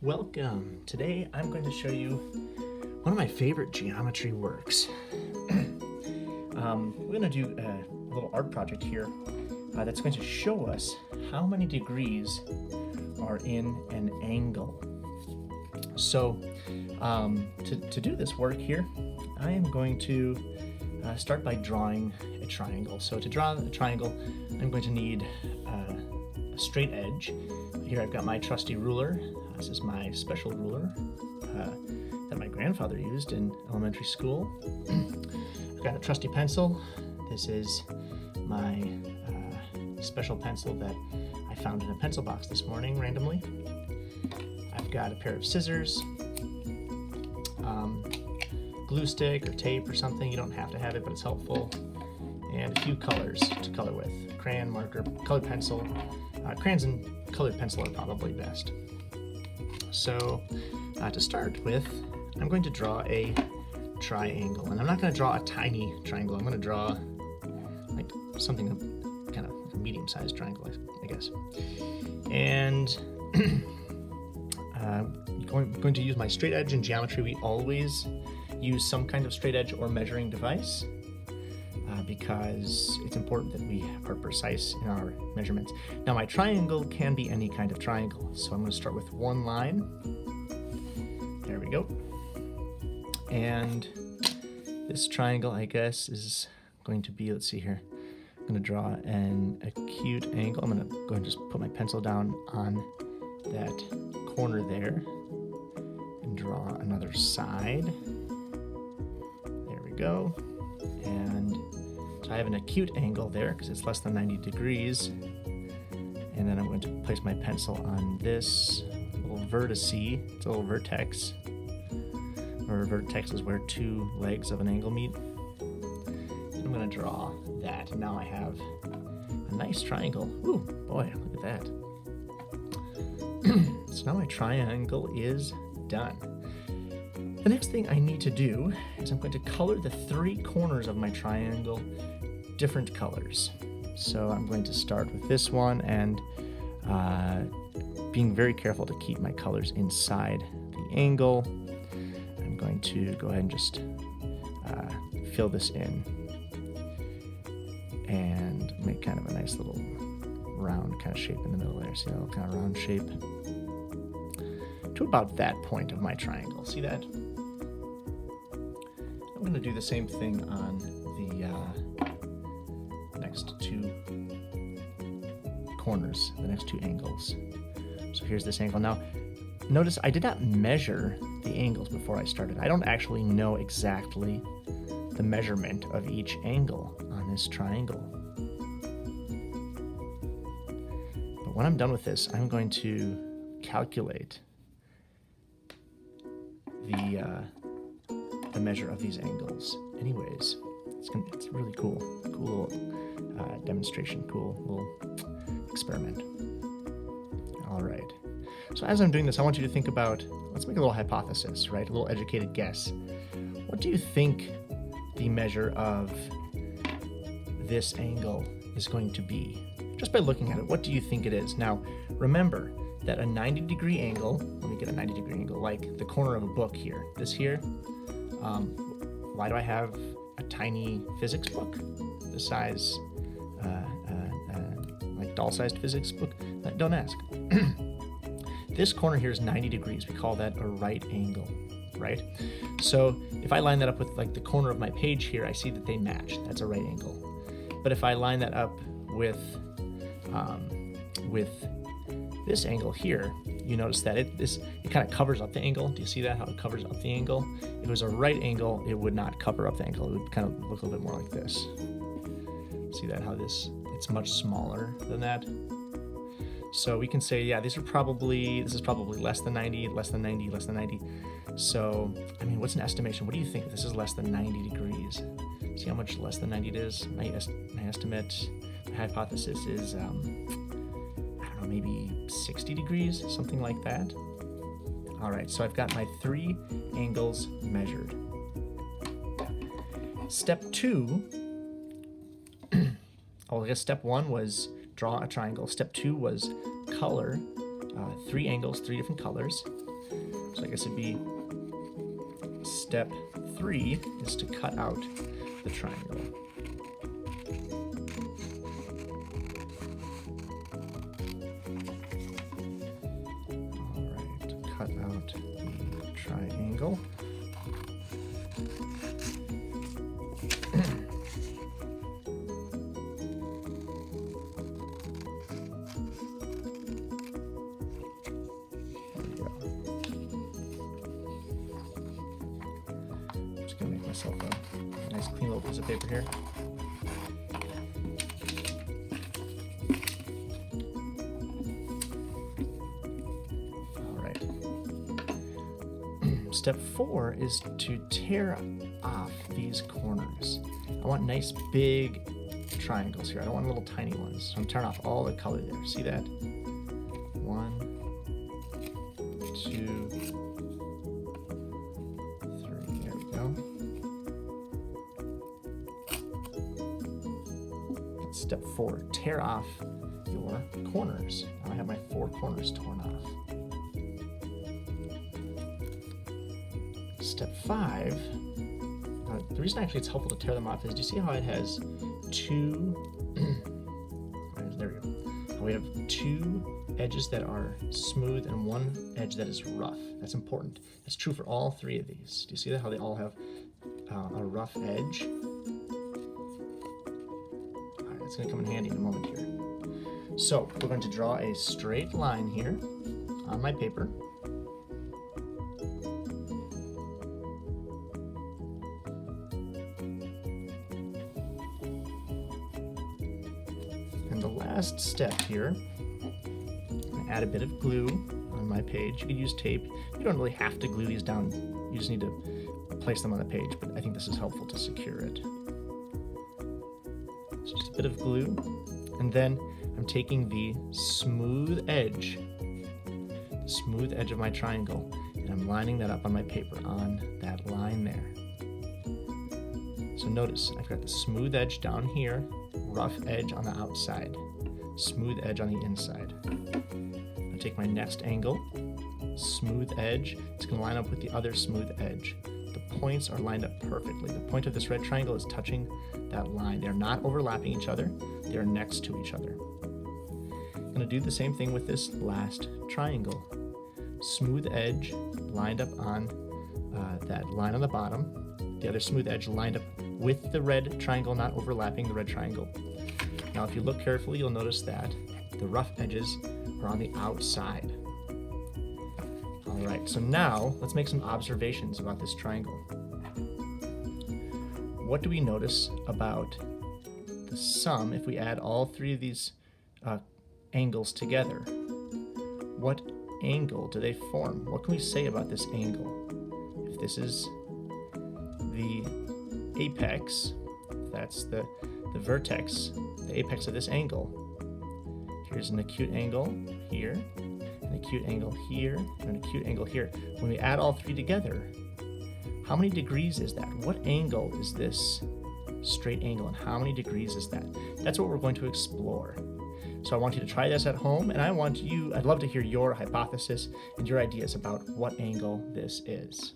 Welcome. Today I'm going to show you one of my favorite geometry works. We're going to do a little art project here that's going to show us how many degrees are in an angle. So to do this work here, I am going to start by drawing a triangle. So to draw a triangle, I'm going to need a straight edge. Here I've got my trusty ruler. This is my special ruler that my grandfather used in elementary school. I've got a trusty pencil. This is my special pencil that I found in a pencil box this morning randomly. I've got a pair of scissors, glue stick or tape or something. You don't have to have it, but it's helpful. And a few colors to color with. Crayon, marker, colored pencil. Crayons and colored pencil are probably best. So to start with, I'm going to draw a triangle. And I'm not going to draw a tiny triangle. I'm going to draw like something kind of like a medium-sized triangle, I guess. And going to use my straight edge. In geometry, we always use some kind of straight edge or measuring device because it's important that we are precise in our measurements. Now my triangle can be any kind of triangle, so I'm going to start with one line. There we go. And this triangle, I guess, is going to be, let's see here, I'm going to draw an acute angle. I'm going to go and just put my pencil down on that corner there and draw another side. There we go. And so I have an acute angle there because it's less than 90 degrees. And then I'm going to place my pencil on this little vertex. It's a little vertex. Or a vertex is where two legs of an angle meet. And I'm going to draw that. And now I have a nice triangle. Ooh, boy, look at that. So now my triangle is done. The next thing I need to do is I'm going to color the three corners of my triangle different colors. So I'm going to start with this one and being very careful to keep my colors inside the angle. I'm going to go ahead and just fill this in and make kind of a nice little round kind of shape in the middle there. See that little kind of round shape? To about that point of my triangle. See that? I'm going to do the same thing on the next two corners, the next two angles. So here's this angle. Now, notice I did not measure the angles before I started. I don't actually know exactly the measurement of each angle on this triangle. But when I'm done with this, I'm going to calculate the measure of these angles. Anyways, it's really cool little demonstration, cool little experiment. All right. So as I'm doing this, I want you to think about, let's make a little hypothesis, right? A little educated guess. What do you think the measure of this angle is going to be? Just by looking at it, what do you think it is? Now, remember that a 90-degree angle, let me get a 90-degree angle, like the corner of a book here. This here, why do I have a tiny physics book? The size, like doll-sized physics book? Don't ask. This corner here is 90 degrees. We call that a right angle, right? So if I line that up with like the corner of my page here, I see that they match. That's a right angle. But if I line that up with this angle here, you notice that it kind of covers up the angle. Do you see that, how it covers up the angle? If it was a right angle, it would not cover up the angle. It would kind of look a little bit more like this. See that, how it's much smaller than that? So we can say, yeah, this is probably less than 90, less than 90, less than 90. So, I mean, what's an estimation? What do you think? This is less than 90 degrees. See how much less than 90 it is? My estimate, my hypothesis is, I don't know, maybe 60 degrees, something like that. All right, so I've got my three angles measured. Step two, I guess step one was draw a triangle. Step two was color 3 angles, 3 different colors. So I guess it'd be step 3 is to cut out the triangle. All right, cut out the triangle. Gonna make myself a nice clean little piece of paper here. All right. Step 4 is to tear off these corners. I want nice big triangles here. I don't want little tiny ones. So I'm tearing off all the color there. See that? 1, 2, 3. There we go. Step 4, tear off your corners. Now I have my 4 corners torn off. Step 5, the reason actually it's helpful to tear them off is, do you see how it has 2, there we go. We have 2 edges that are smooth and 1 edge that is rough. That's important. That's true for all 3 of these. Do you see that, how they all have a rough edge? It's going to come in handy in a moment here. So we're going to draw a straight line here on my paper. And the last step here, I add a bit of glue on my page. You could use tape. You don't really have to glue these down. You just need to place them on the page, but I think this is helpful to secure it. Just a bit of glue, and then I'm taking the smooth edge of my triangle, and I'm lining that up on my paper on that line there. So notice I've got the smooth edge down here, rough edge on the outside, smooth edge on the inside. I take my next angle, smooth edge, it's going to line up with the other smooth edge. The points are lined up perfectly. The point of this red triangle is touching that line. They're not overlapping each other. They're next to each other. I'm going to do the same thing with this last triangle. Smooth edge lined up on that line on the bottom. The other smooth edge lined up with the red triangle, not overlapping the red triangle. Now if you look carefully, you'll notice that the rough edges are on the outside. All right, so now let's make some observations about this triangle. What do we notice about the sum if we add all 3 of these angles together? What angle do they form? What can we say about this angle? If this is the apex, if that's the vertex, the apex of this angle, here's an acute angle here, an acute angle here, and an acute angle here. When we add all 3 together, how many degrees is that? What angle is this straight angle, and how many degrees is that? That's what we're going to explore. So I want you to try this at home, and I'd love to hear your hypothesis and your ideas about what angle this is.